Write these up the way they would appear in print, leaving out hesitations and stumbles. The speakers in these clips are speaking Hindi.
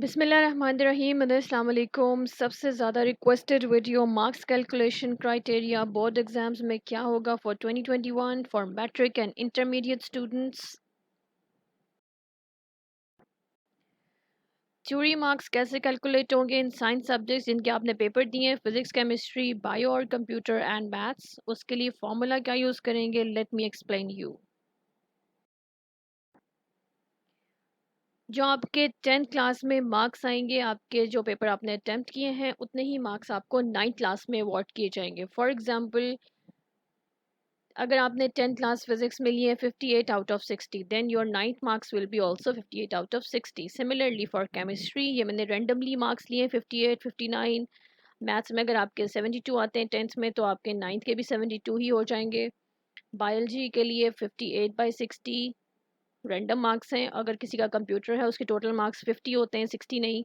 बिस्मिल्लाहिर्रहमानिर्रहीम। अस्सलाम वालेकुम। सबसे ज़्यादा requested video marks calculation criteria board exams में क्या होगा for 2021 for matric and intermediate students. Theory marks कैसे कैलकुलेट होंगे इन साइंस सब्जेक्ट्स जिनके आपने पेपर दिए हैं, फिजिक्स, केमिस्ट्री, बायो और कंप्यूटर एंड मैथ्स। उसके लिए फॉर्मूला क्या यूज़ करेंगे, लेट मी एक्सप्लेन यू। जो आपके 10th क्लास में मार्क्स आएंगे, आपके जो पेपर आपने अटेम्प्ट किए हैं उतने ही मार्क्स आपको 9th क्लास में अवार्ड किए जाएंगे। फॉर एग्जांपल, अगर आपने 10th क्लास फिजिक्स में लिए 58 out of 60, then your 9th marks will be also 58 out of 60। Similarly for chemistry, ये मैंने रैंडमली मार्क्स लिए 58, 59। मैथ्स में अगर आपके 72 आते हैं 10th में, तो आपके 9th के भी 72 ही हो जाएंगे। बायोलॉजी के लिए 58/60 रैंडम मार्क्स हैं। अगर किसी का कंप्यूटर है उसके टोटल मार्क्स 50 होते हैं, 60 नहीं।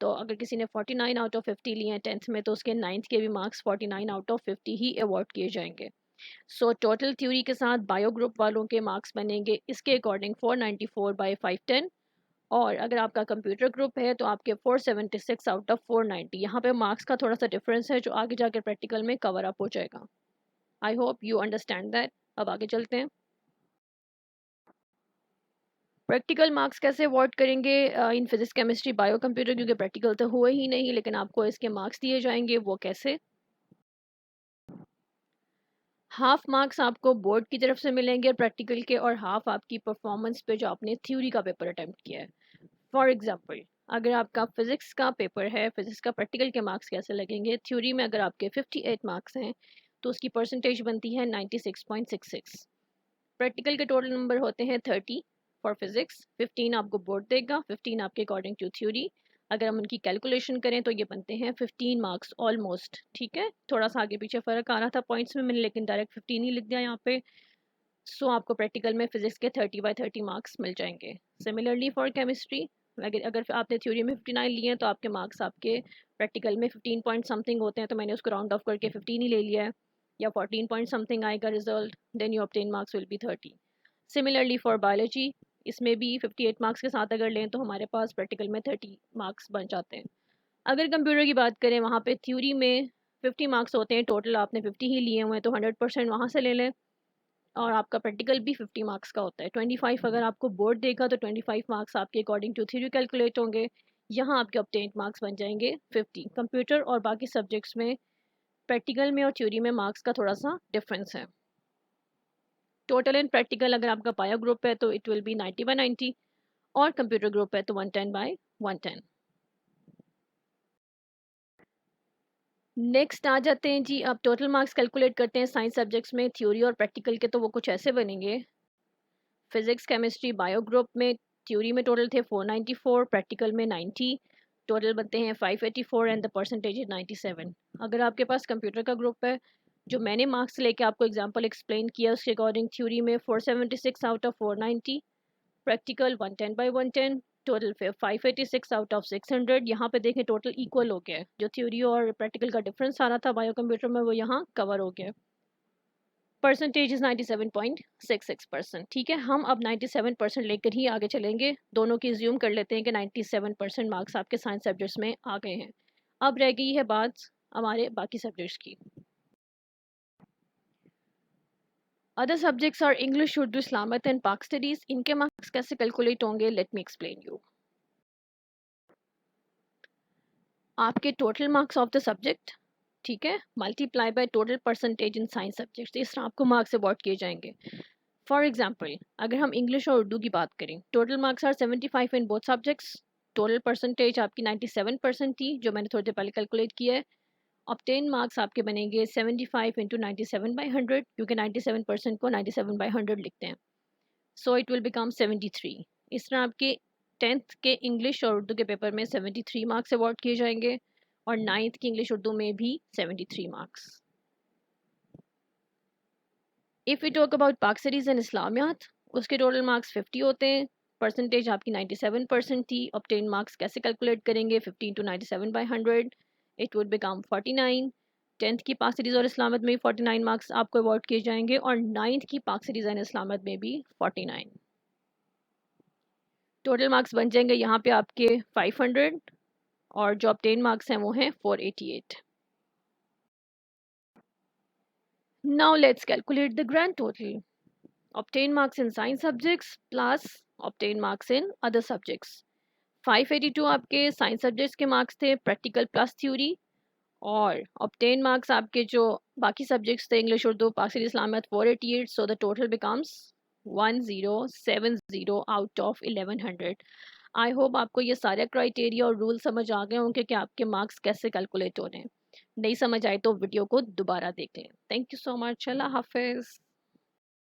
तो अगर किसी ने 49 आउट ऑफ 50 लिए हैं 10th में, तो उसके 9th के भी marks 49 out of 50 he award किए जाएंगे। सो टोटल थ्योरी के साथ बायो ग्रुप वालों के मार्क्स बनेंगे इसके अकॉर्डिंग 494/510। और अगर आपका कंप्यूटर ग्रुप है तो आपके 476 आउट ऑफ 490। यहाँ पे मार्क्स का थोड़ा सा डिफरेंस है जो आगे जाकर प्रैक्टिकल में कवर अप हो जाएगा। I hope you understand that. अब आगे चलते हैं। प्रैक्टिकल मार्क्स कैसे अवॉर्ड करेंगे in physics, chemistry, bio, computer, क्योंकि प्रैक्टिकल तो हुए ही नहीं, लेकिन आपको इसके मार्क्स दिए जाएंगे। वो कैसे? हाफ मार्क्स आपको बोर्ड की तरफ से मिलेंगे प्रैक्टिकल के, और हाफ आपकी परफॉर्मेंस पे जो आपने थ्योरी का पेपर अटेम्प्ट किया है। फॉर एग्जांपल, अगर आपका फिजिक्स का पेपर है, फिजिक्स का प्रैक्टिकल के मार्क्स कैसे लगेंगे? थ्योरी में अगर आपके 58 मार्क्स हैं तो उसकी परसेंटेज बनती है 96.66। प्रैक्टिकल के टोटल नंबर होते हैं 30 फॉर फिजिक्स। 15 आपको बोर्ड देगा, 15 आपके अकॉर्डिंग टू थ्योरी। अगर हम उनकी कैलकुलेशन करें तो ये बनते हैं 15 मार्क्स ऑलमोस्ट। ठीक है, थोड़ा सा आगे पीछे फ़र्क आ रहा था पॉइंट्स में मैंने, लेकिन डायरेक्ट 15 ही लिख दिया यहाँ पे। सो आपको प्रैक्टिकल में फिजिक्स के 30/30 मार्क्स मिल जाएंगे। सिमिलरली फॉर केमिस्ट्री, अगर अगर आपने थ्योरी में 59 लिए हैं तो आपके मार्क्स आपके प्रैक्टिकल में 15 पॉइंट समथिंग होते हैं, तो मैंने उसको राउंड ऑफ करके 15 ही ले लिया है। या 14 पॉइंट समथिंग आएगा result, then you obtain marks will be 30। Similarly for biology, इसमें भी 58 मार्क्स के साथ अगर लें तो हमारे पास प्रैक्टिकल में 30 मार्क्स बन जाते हैं। अगर कंप्यूटर की बात करें, वहाँ पे थ्योरी में 50 मार्क्स होते हैं, टोटल आपने 50 ही लिए हुए हैं, तो 100% वहाँ से ले लें। और आपका प्रैक्टिकल भी 50 मार्क्स का होता है। 25 अगर आपको बोर्ड देगा तो 25 मार्क्स आपके अकॉर्डिंग टू थ्योरी कैलकुलेट होंगे। यहाँ आपके ऑब्टेन्ड मार्क्स बन जाएंगे 50। कंप्यूटर और बाकी सब्जेक्ट्स में प्रैक्टिकल में और थ्योरी में मार्क्स का थोड़ा सा डिफरेंस है। टोटल एंड प्रैक्टिकल अगर आपका बायो ग्रुप है तो इट विल बी 90/90, और कंप्यूटर ग्रुप है तो 110/110। नेक्स्ट आ जाते हैं जी, अब टोटल मार्क्स कैलकुलेट करते हैं साइंस सब्जेक्ट्स में, थ्योरी और प्रैक्टिकल के। तो वो कुछ ऐसे बनेंगे। फिजिक्स, केमिस्ट्री, बायो ग्रुप में थ्योरी में टोटल थे 494, प्रैक्टिकल में 90। टोटल बनते हैं 584 एंड द परसेंटेज इज 97। अगर आपके पास कंप्यूटर का ग्रुप है, जो मैंने मार्क्स लेके आपको एग्जांपल एक्सप्लेन किया उसके अकॉर्डिंग थ्योरी में 476 आउट ऑफ 490, प्रैक्टिकल 110/110, टोटल फिर 586 आउट ऑफ 600। यहाँ पे देखें टोटल इक्वल हो गया है, जो थ्योरी और प्रैक्टिकल का डिफरेंस आ रहा था बायो कंप्यूटर में वो यहाँ कवर हो गया। Percentage is 97.66%। ठीक है, हम अब 97% लेकर ही आगे चलेंगे। दोनों की ज्यूम कर लेते हैं कि 97% मार्क्स आपके साइंस सब्जेक्ट्स में आ गए हैं। अब रह गई है बात हमारे बाकी सब्जेक्ट्स की। Other subjects are English, Urdu, Islamic and Pak studies. इनके मार्क्स कैसे कैलकुलेट होंगे, लेट मी एक्सप्लेन यू। आपके total marks of the subject, ठीक है, multiply by total percentage in science subjects, इस तरह आपको मार्क्स अवॉर्ड किए जाएंगे। फॉर एग्जाम्पल, अगर हम इंग्लिश और उर्दू की बात करें, total marks are 75 in both subjects. Total percentage आपकी 97% थी, जो मैंने थोड़ी देर पहले कैलकुलेट किया है। ऑब्टेन मार्क्स आपके बनेंगे 75 इंटू 97/100, क्योंकि 97% को 97/100 लिखते हैं। So it will become 73। इस तरह आपके 10th के इंग्लिश और उर्दू के पेपर में 73 मार्क्स अवॉर्ड किए जाएंगे, और 9th की इंग्लिश उर्दू में भी 73 marks. If we talk about Pak studies and Islamiat, उसके टोटल मार्क्स 50 होते हैं। परसेंटेज आपकी 97% थी। ऑब्टेन मार्क्स कैसे कैलकुलेट करेंगे? 15 to 97/100, it would become 49। 10th की पाक स्टडीज़ और इस्लामियत में भी 49 मार्क्स आपको अवॉर्ड किए जाएंगे, और 9th की पाक स्टडीज़ एंड इस्लामियत में भी 49। टोटल मार्क्स बन जाएंगे यहाँ पे आपके 500 और जो ऑब्टेन मार्क्स हैं वो हैं 488. Now let's calculate the grand total. Obtain marks in science subjects plus obtain marks in other subjects. 582 आपके साइंस सब्जेक्ट्स के मार्क्स थे, प्रैक्टिकल प्लस थ्योरी, और ऑब्टेन मार्क्स आपके जो बाकी सब्जेक्ट्स थे English Urdu Pakistani Islamiyat 488. So the total becomes 1070 out of 1100. I hope आपको ये सारे क्राइटेरिया और रूल समझ आ गए होंगे कि आपके मार्क्स कैसे कैलकुलेट हो रहे हैं. नहीं समझ आए तो वीडियो को दोबारा देख लें. Thank you so much. अल्लाह हाफिज़.